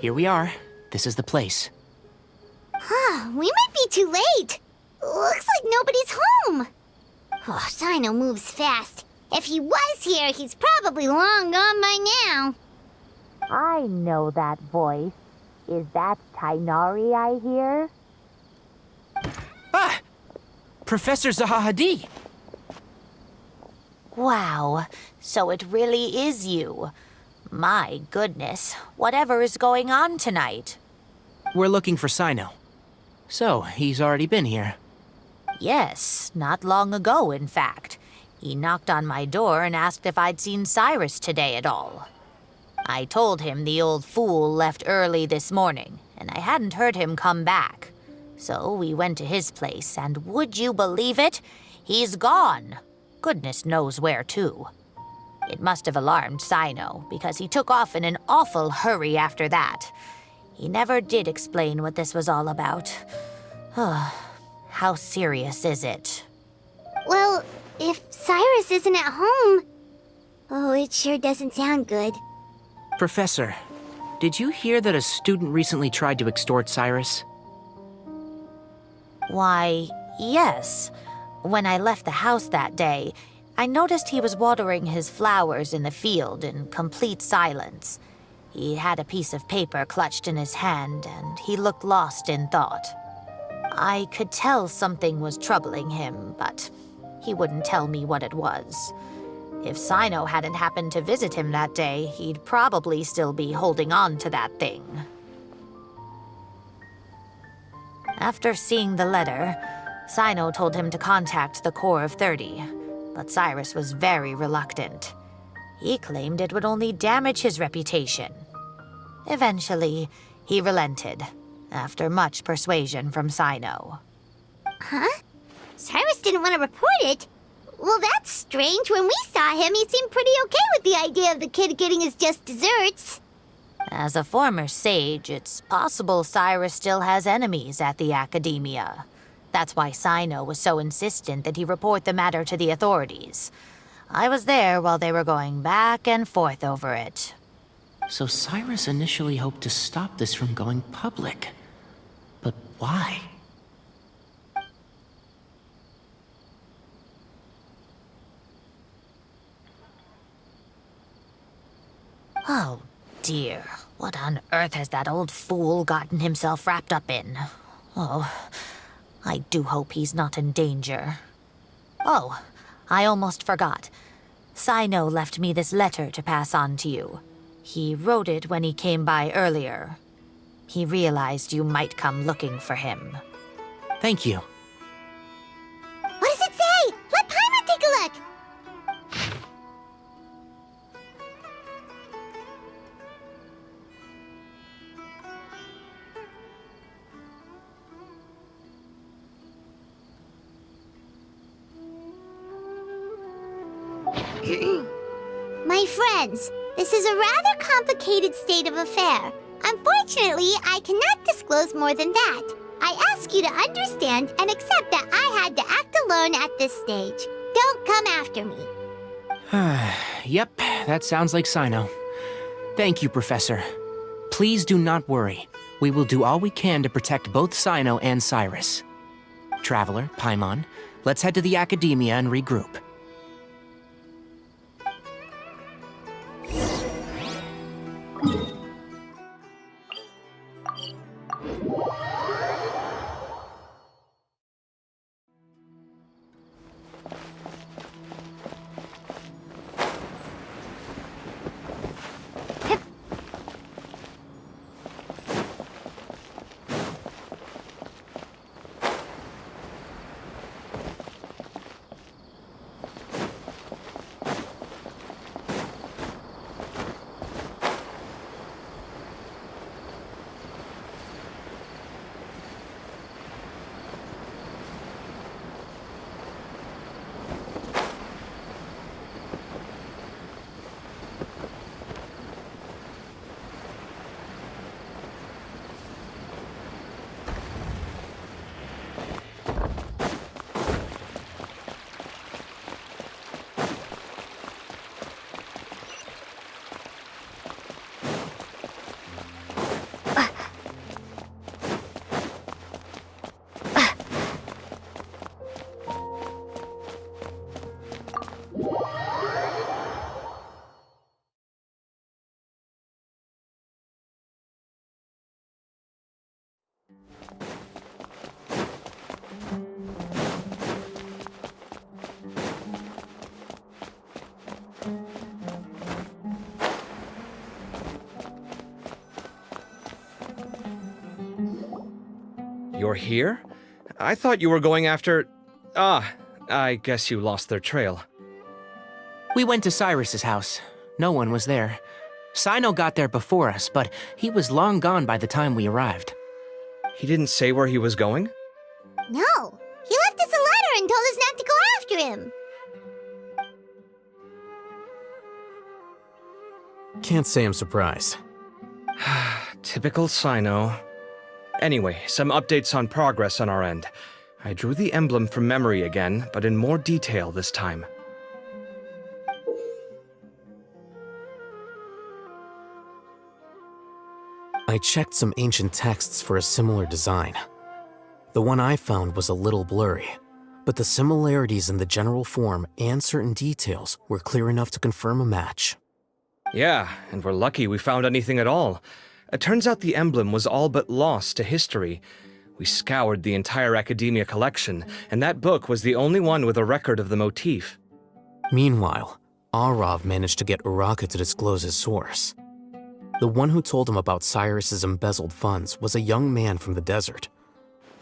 Here we are. This is the place. We might be too late. Looks like nobody's home. Oh, Cyno moves fast. If he was here, he's probably long gone by now. I know that voice. Is that Tainari I hear? Ah! Professor Zahahadi! Wow, so it really is you. My goodness, whatever is going on tonight? We're looking for Cyno. So, he's already been here. Yes, not long ago, in fact. He knocked on my door and asked if I'd seen Cyrus today at all. I told him the old fool left early this morning, and I hadn't heard him come back. So we went to his place, and would you believe it? He's gone. Goodness knows where to. It must have alarmed Cyno, because he took off in an awful hurry after that. He never did explain what this was all about. How serious is it? Well, if Cyrus isn't at home... Oh, it sure doesn't sound good. Professor, did you hear that a student recently tried to extort Cyrus? Why, yes. When I left the house that day, I noticed he was watering his flowers in the field in complete silence. He had a piece of paper clutched in his hand, and he looked lost in thought. I could tell something was troubling him, but he wouldn't tell me what it was. If Cyno hadn't happened to visit him that day, he'd probably still be holding on to that thing. After seeing the letter, Cyno told him to contact the Corps of 30, but Cyrus was very reluctant. He claimed it would only damage his reputation. Eventually, he relented, after much persuasion from Cyno. Huh? Cyrus didn't want to report it? Well, that's strange. When we saw him, he seemed pretty okay with the idea of the kid getting his just desserts. As a former sage, it's possible Cyrus still has enemies at the academia. That's why Cyno was so insistent that he report the matter to the authorities. I was there while they were going back and forth over it. So Cyrus initially hoped to stop this from going public. But why? Oh, dear. What on earth has that old fool gotten himself wrapped up in? Oh, I do hope he's not in danger. Oh, I almost forgot. Cyno left me this letter to pass on to you. He wrote it when he came by earlier. He realized you might come looking for him. Thank you. What does it say? Let Paimon take a look. My friends, this is a rather complicated state of affair. Unfortunately, I cannot disclose more than that. I ask you to understand and accept that I had to act alone at this stage. Don't come after me. Yep, that sounds like Cyno. Thank you, Professor. Please do not worry. We will do all we can to protect both Cyno and Cyrus. Traveler, Paimon, let's head to the academia and regroup. You're here? I thought you were going after... Ah, I guess you lost their trail. We went to Cyrus's house. No one was there. Cyno got there before us, but he was long gone by the time we arrived. He didn't say where he was going? No, he left us a letter and told us not to go after him. Can't say I'm surprised. Typical Cyno. Anyway, some updates on progress on our end. I drew the emblem from memory again, but in more detail this time. I checked some ancient texts for a similar design. The one I found was a little blurry, but the similarities in the general form and certain details were clear enough to confirm a match. Yeah, and we're lucky we found anything at all. It turns out the emblem was all but lost to history. We scoured the entire Academia collection, and that book was the only one with a record of the motif. Meanwhile, Arav managed to get Uraka to disclose his source. The one who told him about Cyrus's embezzled funds was a young man from the desert.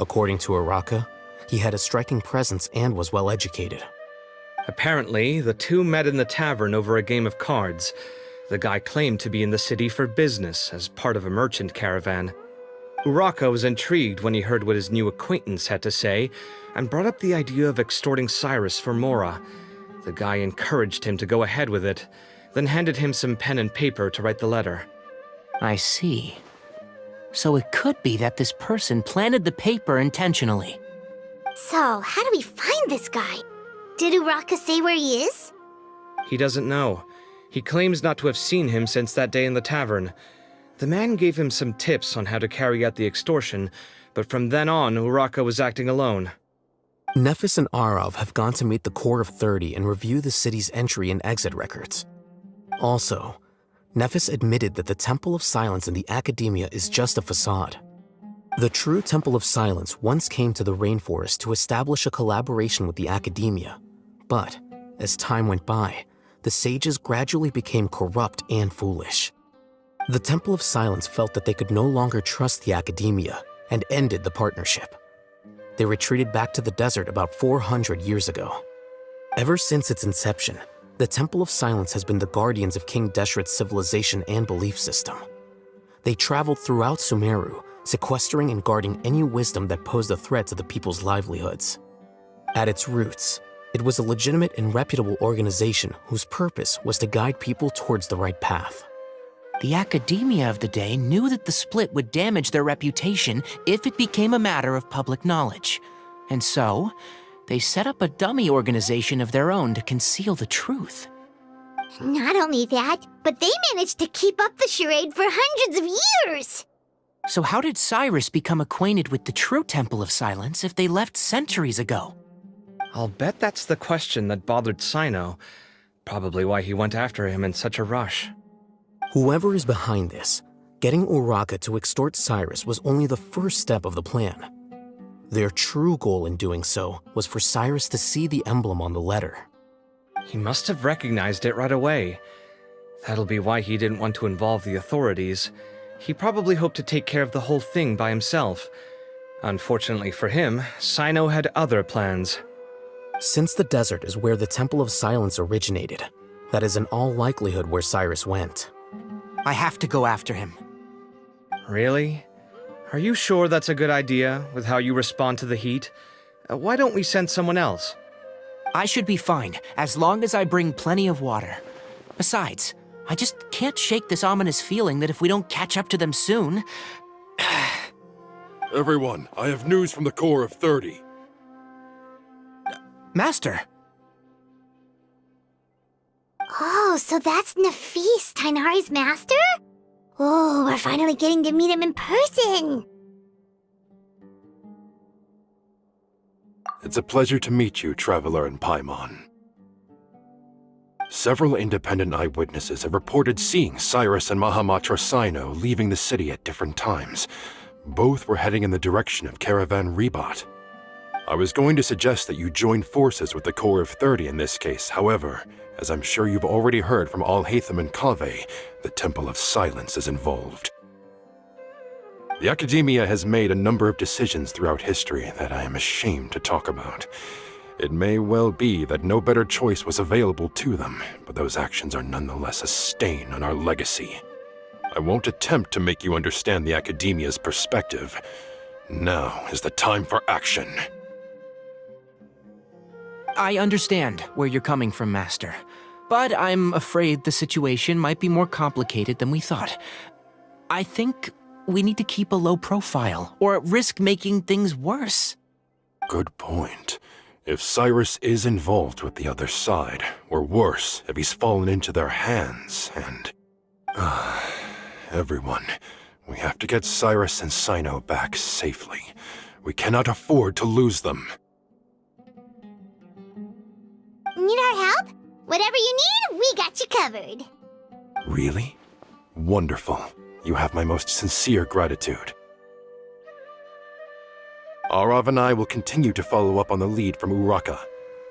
According to Uraka, he had a striking presence and was well educated. Apparently, the two met in the tavern over a game of cards. The guy claimed to be in the city for business as part of a merchant caravan. Uraka was intrigued when he heard what his new acquaintance had to say and brought up the idea of extorting Cyrus for Mora. The guy encouraged him to go ahead with it, then handed him some pen and paper to write the letter. I see. So it could be that this person planted the paper intentionally. So, how do we find this guy? Did Uraka say where he is? He doesn't know. He claims not to have seen him since that day in the tavern. The man gave him some tips on how to carry out the extortion, but from then on, Uraka was acting alone. Nephis and Arav have gone to meet the Core of 30 and review the city's entry and exit records. Also, Nephis admitted that the Temple of Silence in the Academia is just a facade. The true Temple of Silence once came to the rainforest to establish a collaboration with the Academia, but as time went by, the sages gradually became corrupt and foolish. The Temple of Silence felt that they could no longer trust the Academia and ended the partnership. They retreated back to the desert about 400 years ago. Ever since its inception, the Temple of Silence has been the guardians of King Deshret's civilization and belief system. They traveled throughout Sumeru, sequestering and guarding any wisdom that posed a threat to the people's livelihoods. At its roots, it was a legitimate and reputable organization whose purpose was to guide people towards the right path. The Academia of the day knew that the split would damage their reputation if it became a matter of public knowledge. And so, they set up a dummy organization of their own to conceal the truth. Not only that, but they managed to keep up the charade for hundreds of years! So how did Cyrus become acquainted with the true Temple of Silence if they left centuries ago? I'll bet that's the question that bothered Cyno. Probably why he went after him in such a rush. Whoever is behind this, getting Uraka to extort Cyrus was only the first step of the plan. Their true goal in doing so was for Cyrus to see the emblem on the letter. He must have recognized it right away. That'll be why he didn't want to involve the authorities. He probably hoped to take care of the whole thing by himself. Unfortunately for him, Cyno had other plans. Since the desert is where the Temple of Silence originated, that is in all likelihood where Cyrus went. I have to go after him. Really? Are you sure that's a good idea, with how you respond to the heat? Why don't we send someone else? I should be fine, as long as I bring plenty of water. Besides, I just can't shake this ominous feeling that if we don't catch up to them soon... Everyone, I have news from the Core of 30. Master! Oh, so that's Nafis, Tainari's master? Oh, we're finally getting to meet him in person! It's a pleasure to meet you, Traveler in Paimon. Several independent eyewitnesses have reported seeing Cyrus and Mahamatra Cyno leaving the city at different times. Both were heading in the direction of Caravan Rebat. I was going to suggest that you join forces with the Core of 30 in this case. However, as I'm sure you've already heard from Al-Haytham and Kaveh, the Temple of Silence is involved. The Academia has made a number of decisions throughout history that I am ashamed to talk about. It may well be that no better choice was available to them, but those actions are nonetheless a stain on our legacy. I won't attempt to make you understand the Academia's perspective. Now is the time for action. I understand where you're coming from, Master. But I'm afraid the situation might be more complicated than we thought. I think we need to keep a low profile, or risk making things worse. Good point. If Cyrus is involved with the other side, or worse, if he's fallen into their hands, and... everyone, we have to get Cyrus and Cyno back safely. We cannot afford to lose them. Need our help? Whatever you need, we got you covered. Really? Wonderful. You have my most sincere gratitude. Arav and I will continue to follow up on the lead from Uraka.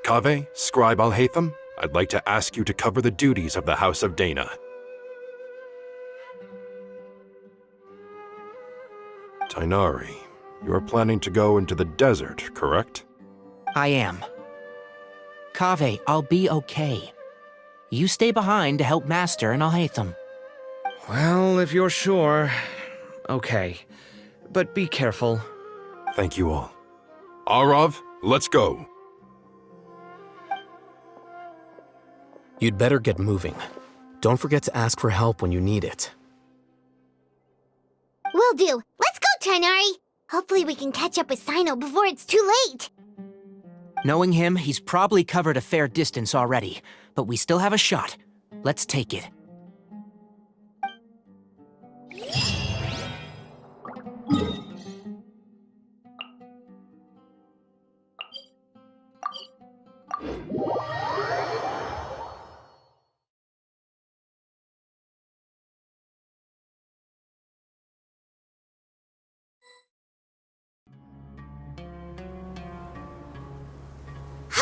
Kaveh, Scribe Al-Haytham, I'd like to ask you to cover the duties of the House of Dana. Tighnari, you are planning to go into the desert, correct? I am. Kaveh, I'll be okay. You stay behind to help Master and Al-Haytham. Well, if you're sure, okay. But be careful. Thank you all. Arav, let's go. You'd better get moving. Don't forget to ask for help when you need it. Will do. Let's go, Tighnari. Hopefully we can catch up with Cyno before it's too late. Knowing him, he's probably covered a fair distance already, but we still have a shot. Let's take it.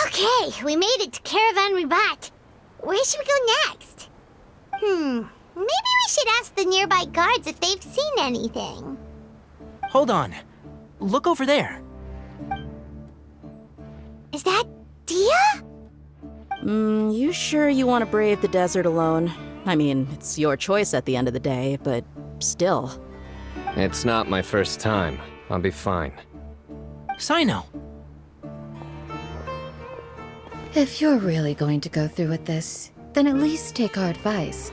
Okay, we made it to Caravan Ribat. Where should we go next? Maybe we should ask the nearby guards if they've seen anything. Hold on. Look over there. Is that Dia? You sure you want to brave the desert alone? I mean, it's your choice at the end of the day, but still. It's not my first time. I'll be fine. Cyno. If you're really going to go through with this, then at least take our advice.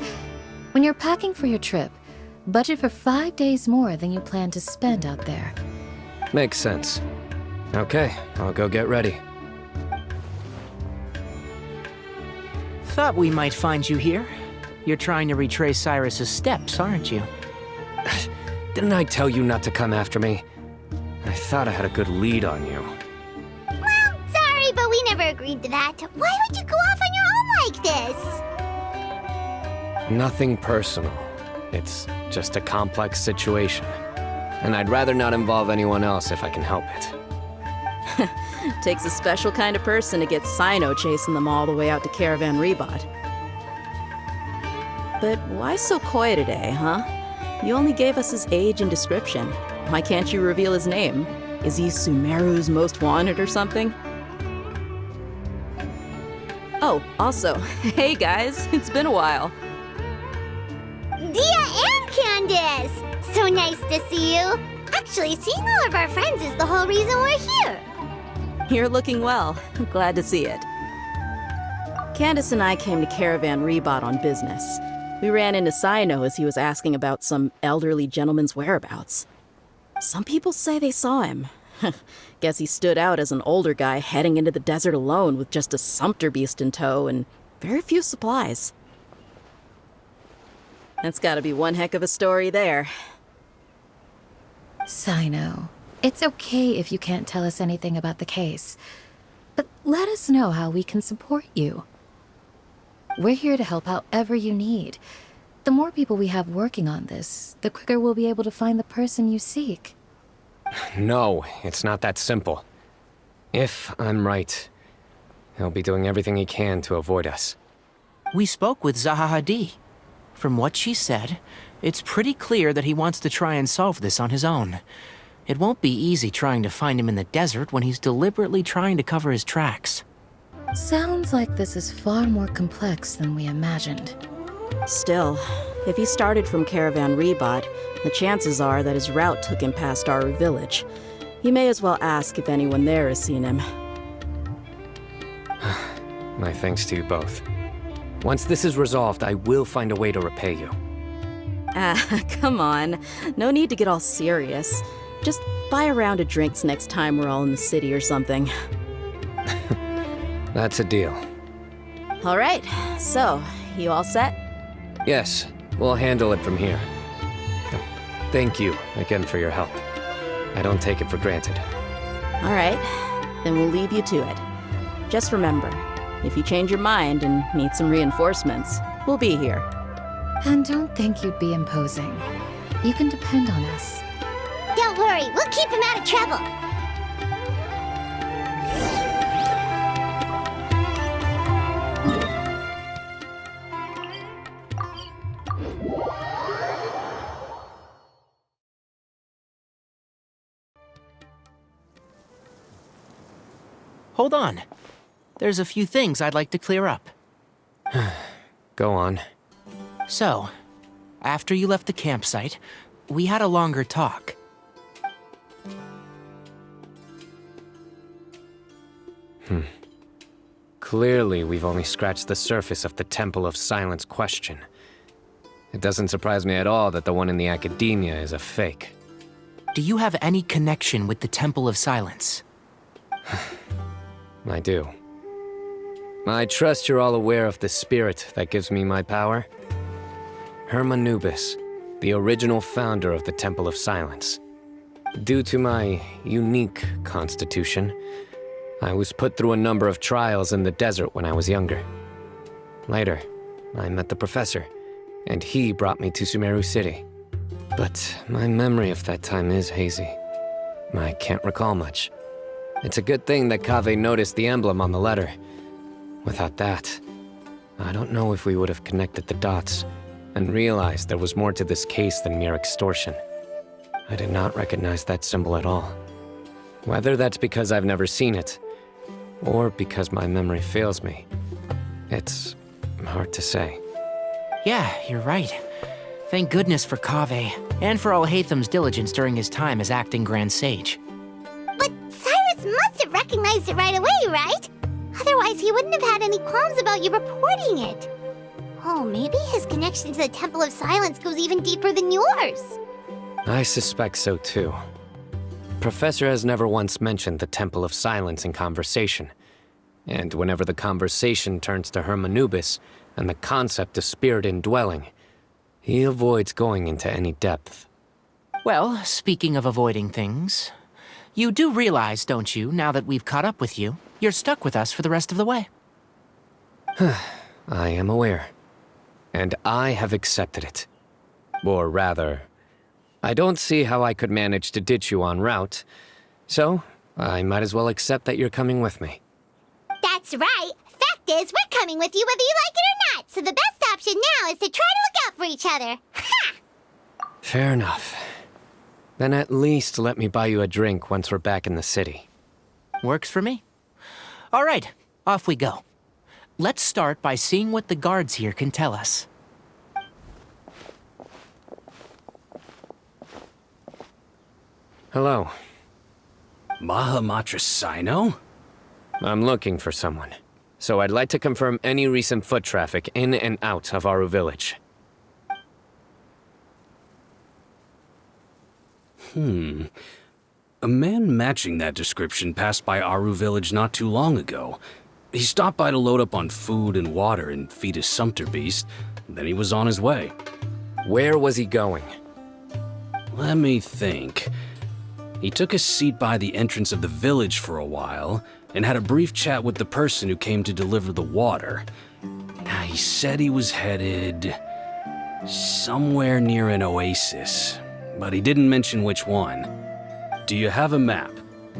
When you're packing for your trip, budget for 5 days more than you plan to spend out there. Makes sense. Okay, I'll go get ready. Thought we might find you here. You're trying to retrace Cyrus's steps, aren't you? Didn't I tell you not to come after me? I thought I had a good lead on you. Well, sorry, but we never agreed to that. Why would you go off on your own like this? Nothing personal. It's just a complex situation. And I'd rather not involve anyone else if I can help it. Takes a special kind of person to get Cyno chasing them all the way out to Caravan Ribat. But why so coy today, huh? You only gave us his age and description. Why can't you reveal his name? Is he Sumeru's most wanted or something? Oh, also, hey guys, it's been a while. Dia and Candace! So nice to see you. Actually, seeing all of our friends is the whole reason we're here. You're looking well. Glad to see it. Candace and I came to Caravan Ribat on business. We ran into Cyno as he was asking about some elderly gentleman's whereabouts. Some people say they saw him. Guess he stood out as an older guy heading into the desert alone with just a sumpter beast in tow and very few supplies. That's gotta be one heck of a story there. Cyno, it's okay if you can't tell us anything about the case, but let us know how we can support you. We're here to help however you need. The more people we have working on this, the quicker we'll be able to find the person you seek. No, it's not that simple. If I'm right, he'll be doing everything he can to avoid us. We spoke with Zaha Hadid. From what she said, It's pretty clear that he wants to try and solve this on his own. It won't be easy trying to find him in the desert when he's deliberately trying to cover his tracks. Sounds like this is far more complex than we imagined. Still, if he started from Caravan Rebot, the chances are that his route took him past Aru village. You may as well ask if anyone there has seen him. My thanks to you both. Once this is resolved, I will find a way to repay you. Come on. No need to get all serious. Just buy a round of drinks next time we're all in the city or something. That's a deal. All right, so, you all set? Yes, we'll handle it from here. Thank you again for your help. I don't take it for granted. All right, then we'll leave you to it. Just remember, if you change your mind and need some reinforcements, we'll be here. And don't think you'd be imposing. You can depend on us. Don't worry, we'll keep him out of trouble. Hold on. There's a few things I'd like to clear up. Go on. So, after you left the campsite, we had a longer talk. Clearly, we've only scratched the surface of the Temple of Silence question. It doesn't surprise me at all that the one in the academia is a fake. Do you have any connection with the Temple of Silence? I do. I trust you're all aware of the spirit that gives me my power. Hermanubis, the original founder of the Temple of Silence. Due to my unique constitution, I was put through a number of trials in the desert when I was younger. Later, I met the professor, and he brought me to Sumeru City. But my memory of that time is hazy. I can't recall much. It's a good thing that Kaveh noticed the emblem on the letter. Without that, I don't know if we would have connected the dots and realized there was more to this case than mere extortion. I did not recognize that symbol at all. Whether that's because I've never seen it, or because my memory fails me, it's hard to say. Yeah, you're right. Thank goodness for Kaveh, and for Alhaitham's diligence during his time as acting Grand Sage. But Cyrus must have recognized it right away, right? Otherwise, he wouldn't have had any qualms about you reporting it. Oh, maybe his connection to the Temple of Silence goes even deeper than yours. I suspect so too. Professor has never once mentioned the Temple of Silence in conversation. And whenever the conversation turns to Hermanubis and the concept of spirit indwelling, he avoids going into any depth. Well, speaking of avoiding things, you do realize, don't you, now that we've caught up with you, you're stuck with us for the rest of the way? I am aware. And I have accepted it. Or rather, I don't see how I could manage to ditch you en route, so I might as well accept that you're coming with me. That's right. Fact is, we're coming with you whether you like it or not, so the best option now is to try to look out for each other. Ha! Fair enough. Then at least let me buy you a drink once we're back in the city. Works for me. All right, off we go. Let's start by seeing what the guards here can tell us. Hello. Mahamatra Cyno? I'm looking for someone, so I'd like to confirm any recent foot traffic in and out of Aru village. A man matching that description passed by Aru village not too long ago. He stopped by to load up on food and water and feed his sumpter beast, then he was on his way. Where was he going? Let me think. He took a seat by the entrance of the village for a while and had a brief chat with the person who came to deliver the water. He said he was headed somewhere near an oasis, but he didn't mention which one. Do you have a map?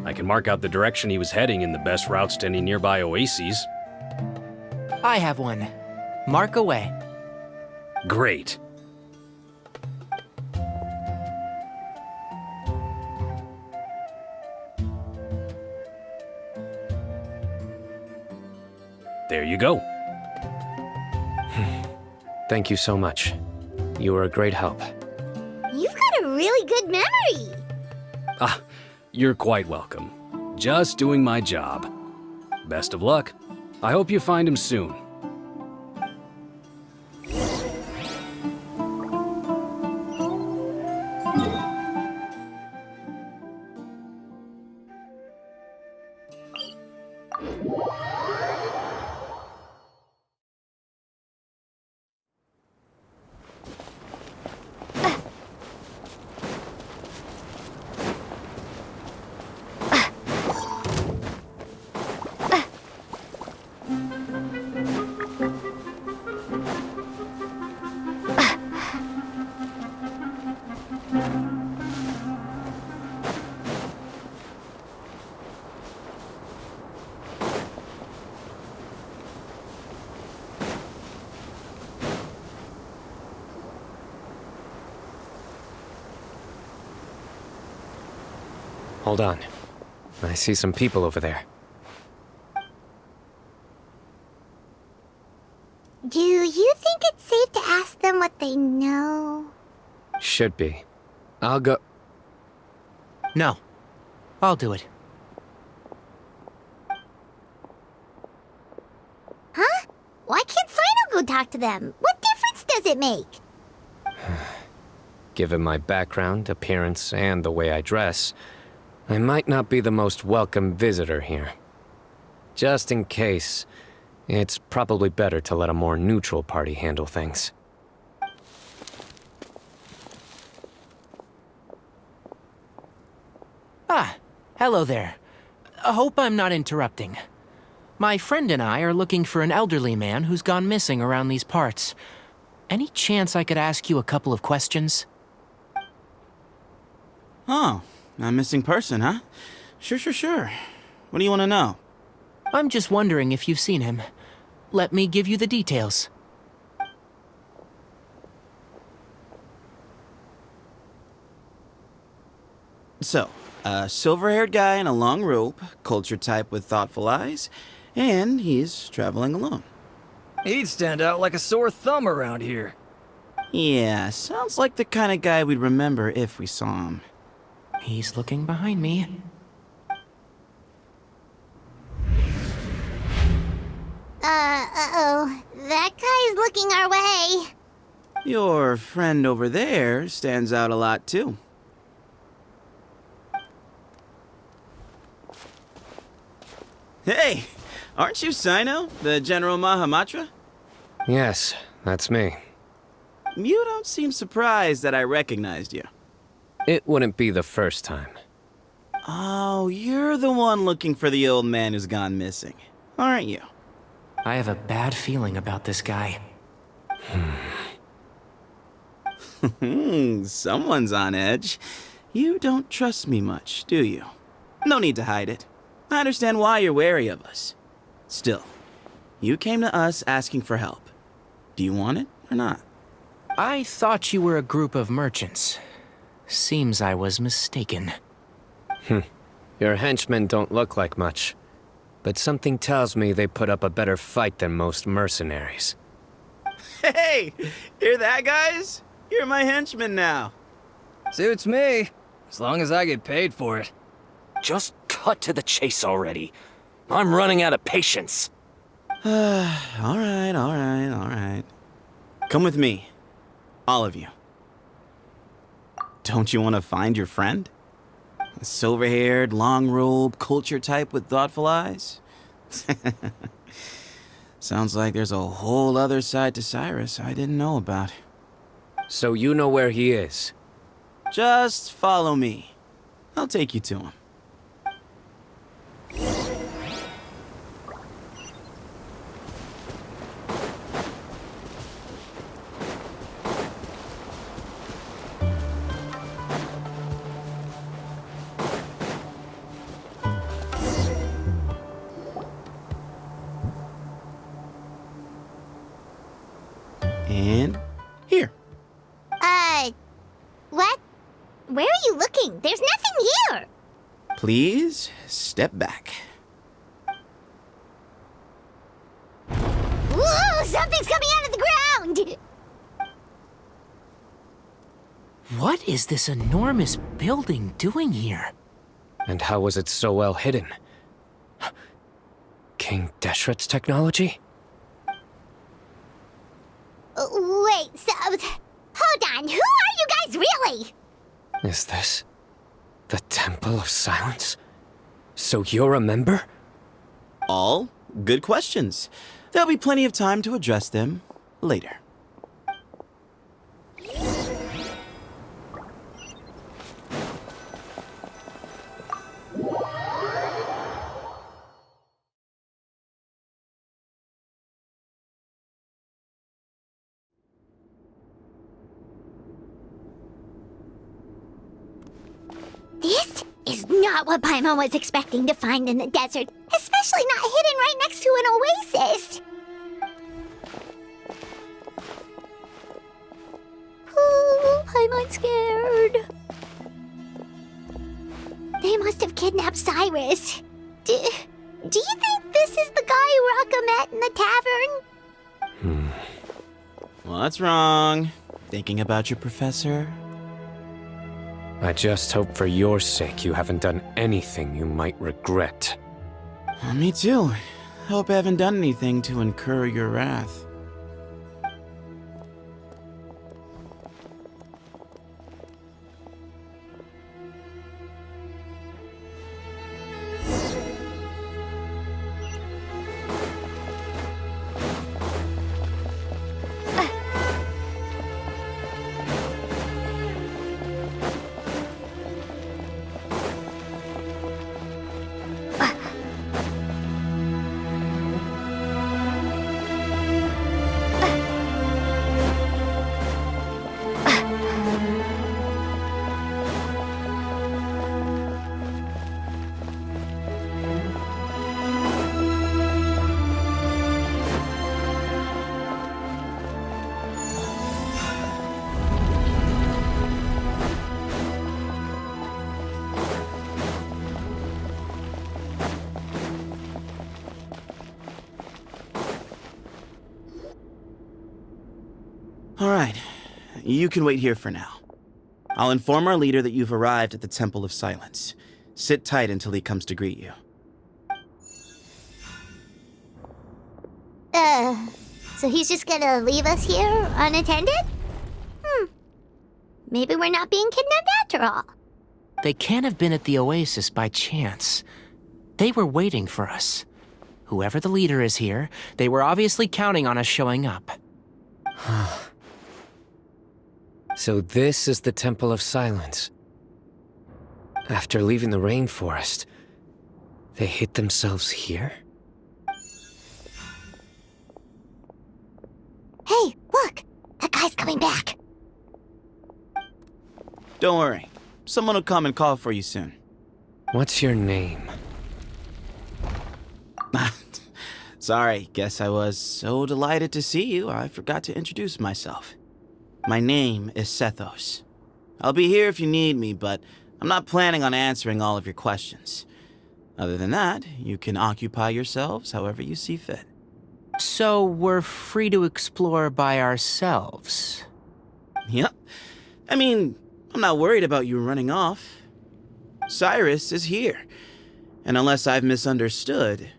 I can mark out the direction he was heading and the best routes to any nearby oases. I have one. Mark away. Great. There you go. Thank you so much. You were a great help. You've got a really good memory. Ah, you're quite welcome. Just doing my job. Best of luck. I hope you find him soon. Hold on. I see some people over there. Do you think it's safe to ask them what they know? Should be. I'll go. No. I'll do it. Huh? Why can't Cyno go talk to them? What difference does it make? Given my background, appearance, and the way I dress, I might not be the most welcome visitor here. Just in case, it's probably better to let a more neutral party handle things. Ah, hello there. I hope I'm not interrupting. My friend and I are looking for an elderly man who's gone missing around these parts. Any chance I could ask you a couple of questions? Oh, a missing person, huh? Sure. What do you want to know? I'm just wondering if you've seen him. Let me give you the details. So, a silver-haired guy in a long robe, culture type with thoughtful eyes, and he's traveling alone. He'd stand out like a sore thumb around here. Yeah, sounds like the kind of guy we'd remember if we saw him. He's looking behind me. Uh-oh. That guy's looking our way. Your friend over there stands out a lot, too. Hey! Aren't you Cyno, the General Mahamatra? Yes, that's me. You don't seem surprised that I recognized you. It wouldn't be the first time. Oh, you're the one looking for the old man who's gone missing, aren't you? I have a bad feeling about this guy. Someone's on edge. You don't trust me much, do you? No need to hide it. I understand why you're wary of us. Still, you came to us asking for help. Do you want it or not? I thought you were a group of merchants. Seems I was mistaken. Your henchmen don't look like much, but something tells me they put up a better fight than most mercenaries. Hey! Hear that, guys? You're my henchmen now. Suits me, as long as I get paid for it. Just cut to the chase already. I'm running out of patience. All right. Come with me. All of you. Don't you want to find your friend? A silver-haired, long-robed, culture type with thoughtful eyes? Sounds like there's a whole other side to Cyrus I didn't know about. So you know where he is? Just follow me. I'll take you to him. And here. What? Where are you looking? There's nothing here. Please step back. Something's coming out of the ground! What is this enormous building doing here? And how was it so well hidden? King Deshret's technology? Wait, so... Hold on, who are you guys really? Is this the Temple of Silence? So you're a member? All good questions. There'll be plenty of time to address them later. This is not what Paimon was expecting to find in the desert, especially not hidden right next to an oasis. Oh, Paimon's scared. They must have kidnapped Cyrus. Do you think this is the guy Uraka met in the tavern? What's wrong? Thinking about your professor? I just hope for your sake you haven't done anything you might regret. Me too. Hope I haven't done anything to incur your wrath. Alright, you can wait here for now. I'll inform our leader that you've arrived at the Temple of Silence. Sit tight until he comes to greet you. So he's just gonna leave us here unattended? Maybe we're not being kidnapped after all. They can't have been at the oasis by chance. They were waiting for us. Whoever the leader is here, they were obviously counting on us showing up. So this is the Temple of Silence. After leaving the rainforest, they hid themselves here? Hey, look! That guy's coming back! Don't worry. Someone will come and call for you soon. What's your name? Sorry, guess I was so delighted to see you, I forgot to introduce myself. My name is Sethos. I'll be here if you need me, but I'm not planning on answering all of your questions. Other than that, you can occupy yourselves however you see fit. So we're free to explore by ourselves? Yep. I mean, I'm not worried about you running off. Cyrus is here, and unless I've misunderstood,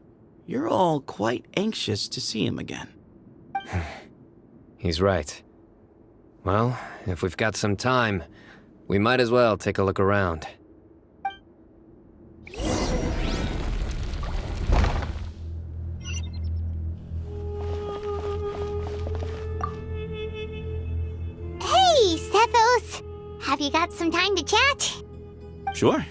you're all quite anxious to see him again. He's right. Well, if we've got some time, we might as well take a look around. Hey, Sethos! Have you got some time to chat? Sure.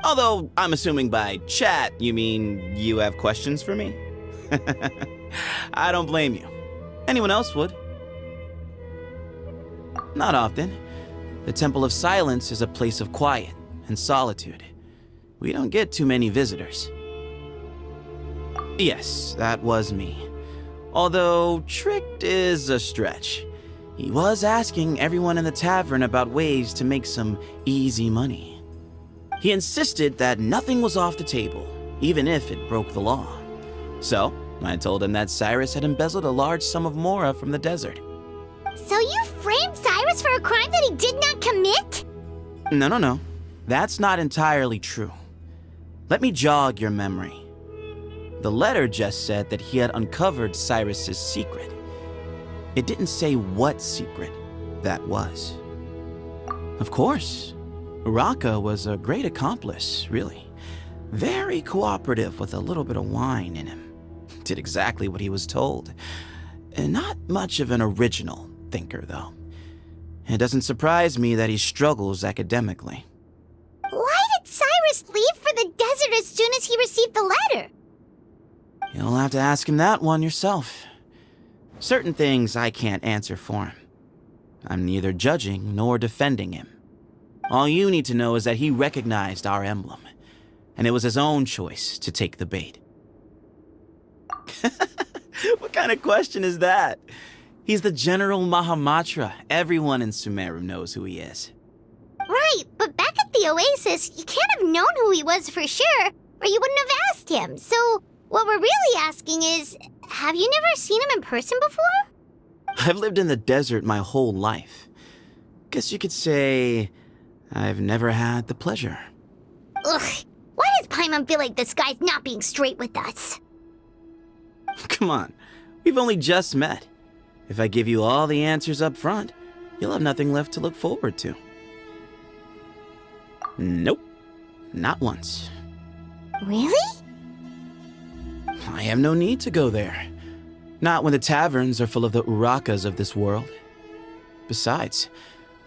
Although, I'm assuming by chat, you mean you have questions for me? I don't blame you. Anyone else would. Not often. The Temple of Silence is a place of quiet and solitude. We don't get too many visitors. Yes, that was me. Although, tricked is a stretch. He was asking everyone in the tavern about ways to make some easy money. He insisted that nothing was off the table, even if it broke the law. So, I told him that Cyrus had embezzled a large sum of mora from the desert. So you framed Cyrus for a crime that he did not commit? No. That's not entirely true. Let me jog your memory. The letter just said that he had uncovered Cyrus's secret. It didn't say what secret that was. Of course, Uraka was a great accomplice, really. Very cooperative with a little bit of wine in him. Did exactly what he was told. And not much of an original thinker, though. It doesn't surprise me that he struggles academically. Why did Cyrus leave for the desert as soon as he received the letter? You'll have to ask him that one yourself. Certain things I can't answer for him. I'm neither judging nor defending him. All you need to know is that he recognized our emblem, and it was his own choice to take the bait. What kind of question is that? He's the General Mahamatra. Everyone in Sumeru knows who he is. Right, but back at the Oasis, you can't have known who he was for sure, or you wouldn't have asked him. So, what we're really asking is, have you never seen him in person before? I've lived in the desert my whole life. Guess you could say I've never had the pleasure. Ugh, why does Paimon feel like this guy's not being straight with us? Come on, we've only just met. If I give you all the answers up front, you'll have nothing left to look forward to. Nope, not once. Really? I have no need to go there. Not when the taverns are full of the Urakas of this world. Besides,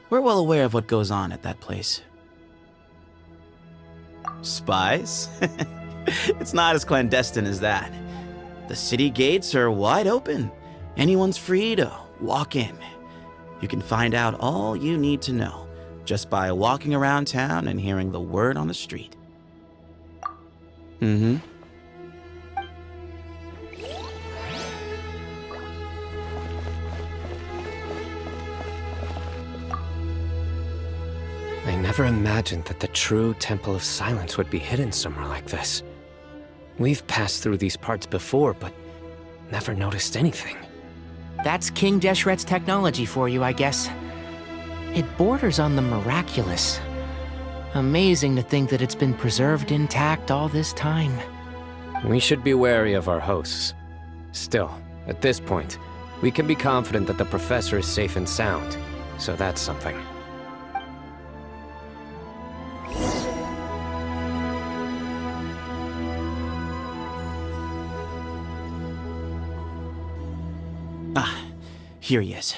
we're well aware of what goes on at that place. Spies? It's not as clandestine as that. The city gates are wide open. Anyone's free to walk in. You can find out all you need to know just by walking around town and hearing the word on the street. Mm-hmm. I never imagined that the true Temple of Silence would be hidden somewhere like this. We've passed through these parts before, but never noticed anything. That's King Deshret's technology for you, I guess. It borders on the miraculous. Amazing to think that it's been preserved intact all this time. We should be wary of our hosts. Still, at this point, we can be confident that the professor is safe and sound, so that's something. Ah, here he is.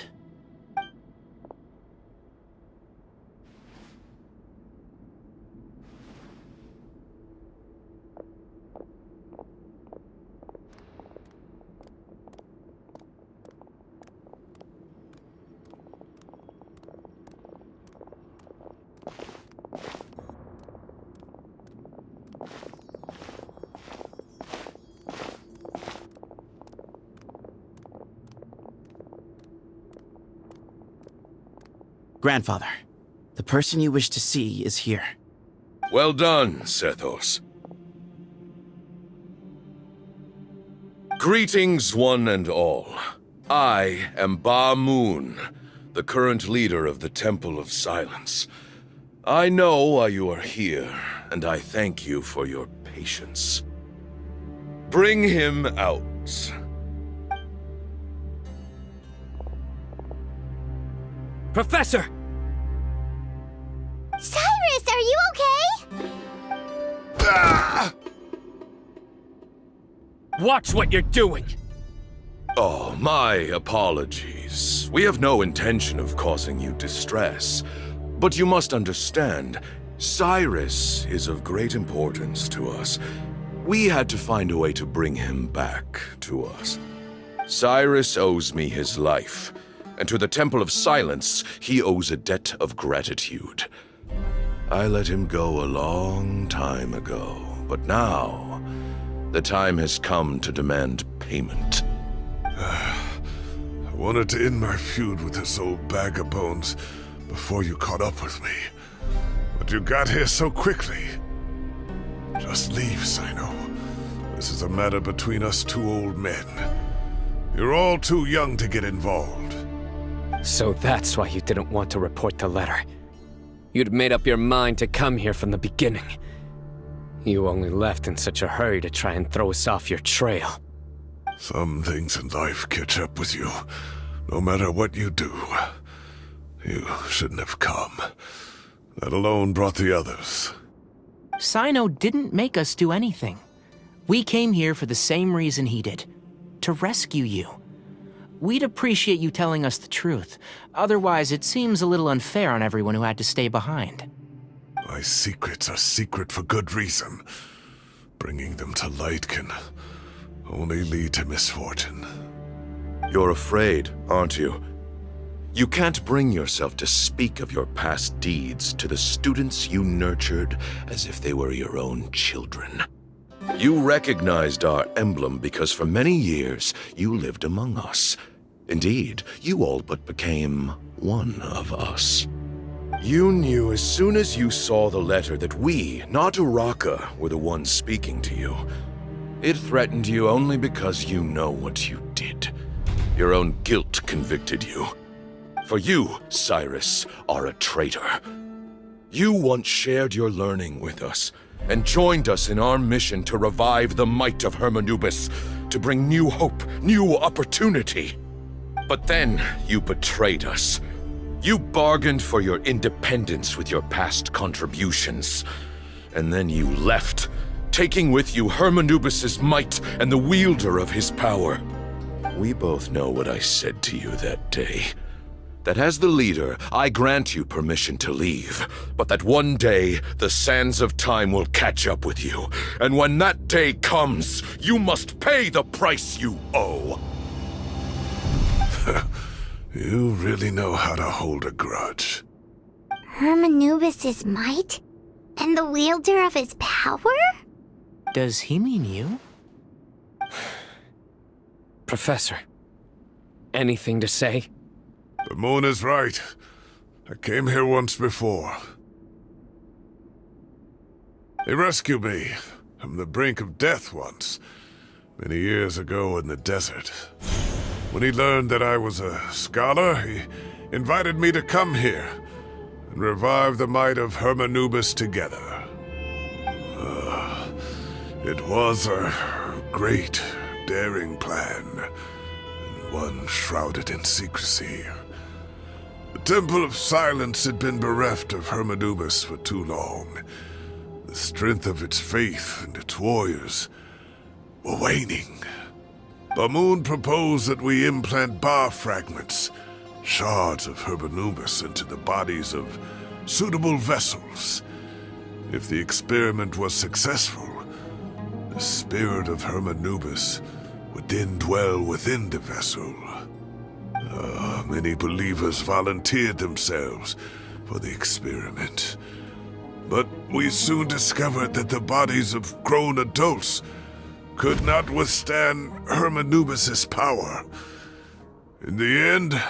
Grandfather, the person you wish to see is here. Well done, Sethos. Greetings, one and all. I am Ba Moon, the current leader of the Temple of Silence. I know why you are here, and I thank you for your patience. Bring him out. Professor! Cyrus, are you okay? Ah! Watch what you're doing! Oh, my apologies. We have no intention of causing you distress. But you must understand, Cyrus is of great importance to us. We had to find a way to bring him back to us. Cyrus owes me his life, and to the Temple of Silence, he owes a debt of gratitude. I let him go a long time ago, but now, the time has come to demand payment. I wanted to end my feud with this old bag of bones before you caught up with me. But you got here so quickly. Just leave, Cyno. This is a matter between us two old men. You're all too young to get involved. So that's why you didn't want to report the letter. You'd made up your mind to come here from the beginning. You only left in such a hurry to try and throw us off your trail. Some things in life catch up with you, no matter what you do. You shouldn't have come. That alone brought the others. Cyno didn't make us do anything. We came here for the same reason he did. To rescue you. We'd appreciate you telling us the truth. Otherwise, it seems a little unfair on everyone who had to stay behind. My secrets are secret for good reason. Bringing them to light can only lead to misfortune. You're afraid, aren't you? You can't bring yourself to speak of your past deeds to the students you nurtured as if they were your own children. You recognized our emblem because for many years you lived among us. Indeed, you all but became one of us. You knew as soon as you saw the letter that we, not Uraka, were the ones speaking to you. It threatened you only because you know what you did. Your own guilt convicted you. For you, Cyrus, are a traitor. You once shared your learning with us, and joined us in our mission to revive the might of Hermanubis, to bring new hope, new opportunity. But then you betrayed us. You bargained for your independence with your past contributions. And then you left, taking with you Hermanubis' might and the wielder of his power. We both know what I said to you that day. That as the leader, I grant you permission to leave, but that one day, the sands of time will catch up with you. And when that day comes, you must pay the price you owe. You really know how to hold a grudge. Hermanubis' might? And the wielder of his power? Does he mean you? Professor, anything to say? The moon is right. I came here once before. He rescued me from the brink of death once, many years ago in the desert. When he learned that I was a scholar, he invited me to come here and revive the might of Hermanubis together. It was a great, daring plan, and one shrouded in secrecy. The Temple of Silence had been bereft of Hermanubis for too long. The strength of its faith and its warriors were waning. Bamoon proposed that we implant bar fragments, shards of Hermanubis, into the bodies of suitable vessels. If the experiment was successful, the spirit of Hermanubis would then dwell within the vessel. Many believers volunteered themselves for the experiment. But we soon discovered that the bodies of grown adults could not withstand Hermanubis' power. In the end,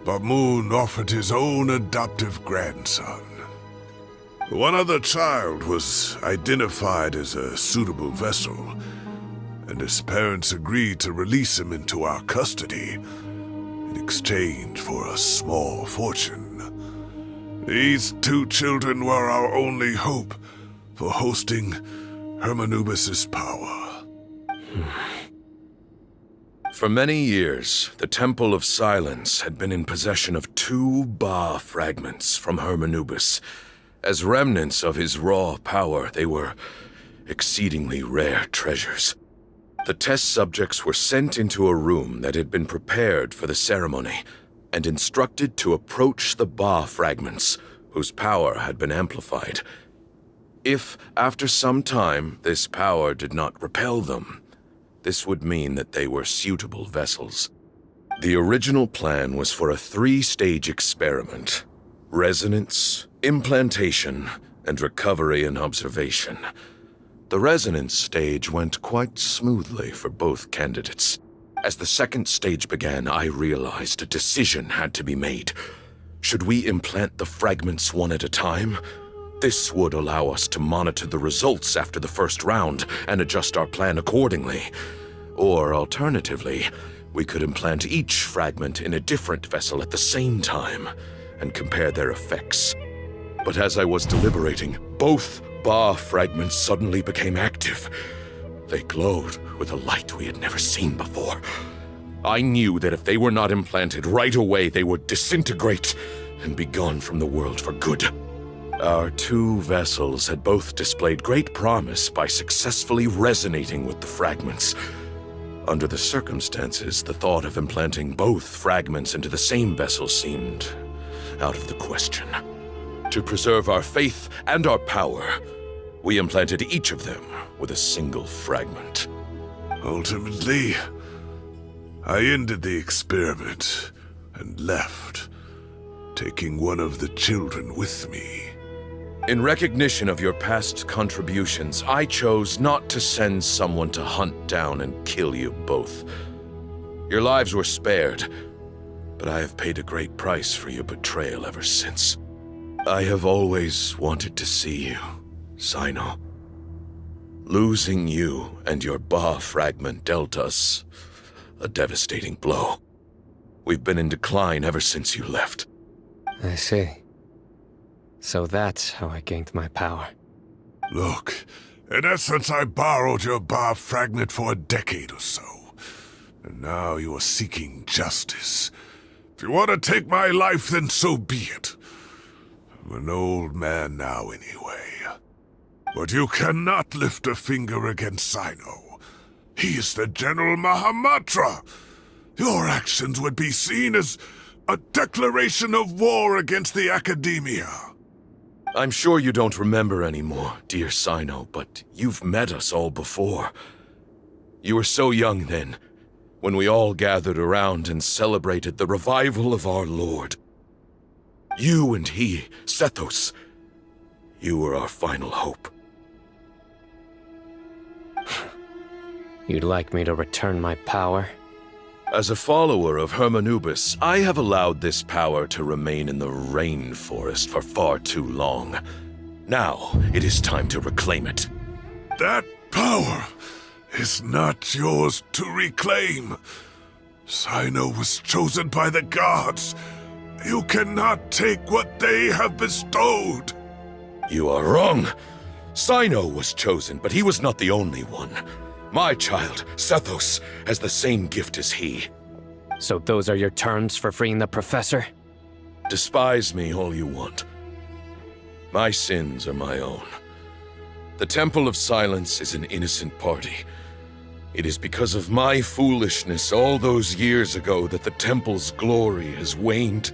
Bamoon offered his own adoptive grandson. One other child was identified as a suitable vessel, and his parents agreed to release him into our custody in exchange for a small fortune. These two children were our only hope for hosting Hermanubis' power. For many years, the Temple of Silence had been in possession of 2 Ba fragments from Hermanubis. As remnants of his raw power, they were exceedingly rare treasures. The test subjects were sent into a room that had been prepared for the ceremony and instructed to approach the Ba fragments, whose power had been amplified. If, after some time, this power did not repel them, this would mean that they were suitable vessels. The original plan was for a 3-stage experiment: resonance, implantation, and recovery and observation. The resonance stage went quite smoothly for both candidates. As the 2nd stage began, I realized a decision had to be made. Should we implant the fragments one at a time, This would allow us to monitor the results after the first round and adjust our plan accordingly. Or alternatively, we could implant each fragment in a different vessel at the same time and compare their effects. But as I was deliberating, both Ba fragments suddenly became active. They glowed with a light we had never seen before. I knew that if they were not implanted right away, they would disintegrate and be gone from the world for good. Our two vessels had both displayed great promise by successfully resonating with the fragments. Under the circumstances, the thought of implanting both fragments into the same vessel seemed out of the question. To preserve our faith and our power, we implanted each of them with a single fragment. Ultimately, I ended the experiment and left, taking one of the children with me. In recognition of your past contributions, I chose not to send someone to hunt down and kill you both. Your lives were spared, but I have paid a great price for your betrayal ever since. I have always wanted to see you, Cyno. Losing you and your Ba fragment dealt us a devastating blow. We've been in decline ever since you left. I see. So that's how I gained my power. Look, in essence, I borrowed your Ba fragment for a decade or so. And now you are seeking justice. If you want to take my life, then so be it. I'm an old man now anyway. But you cannot lift a finger against Cyno. He is the General Mahamatra. Your actions would be seen as a declaration of war against the Academia. I'm sure you don't remember anymore, dear Cyno, but you've met us all before. You were so young then, when we all gathered around and celebrated the revival of our Lord. You and he, Sethos, you were our final hope. You'd like me to return my power? As a follower of Hermanubis, I have allowed this power to remain in the rainforest for far too long. Now, it is time to reclaim it. That power is not yours to reclaim. Cyno was chosen by the gods. You cannot take what they have bestowed. You are wrong. Cyno was chosen, but he was not the only one. My child, Sethos, has the same gift as he. So those are your terms for freeing the professor? Despise me all you want. My sins are my own. The Temple of Silence is an innocent party. It is because of my foolishness all those years ago that the Temple's glory has waned.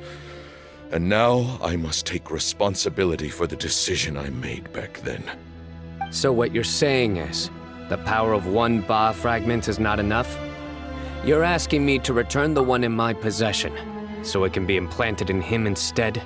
And now I must take responsibility for the decision I made back then. So what you're saying is, the power of one Ba fragment is not enough? You're asking me to return the one in my possession, so it can be implanted in him instead?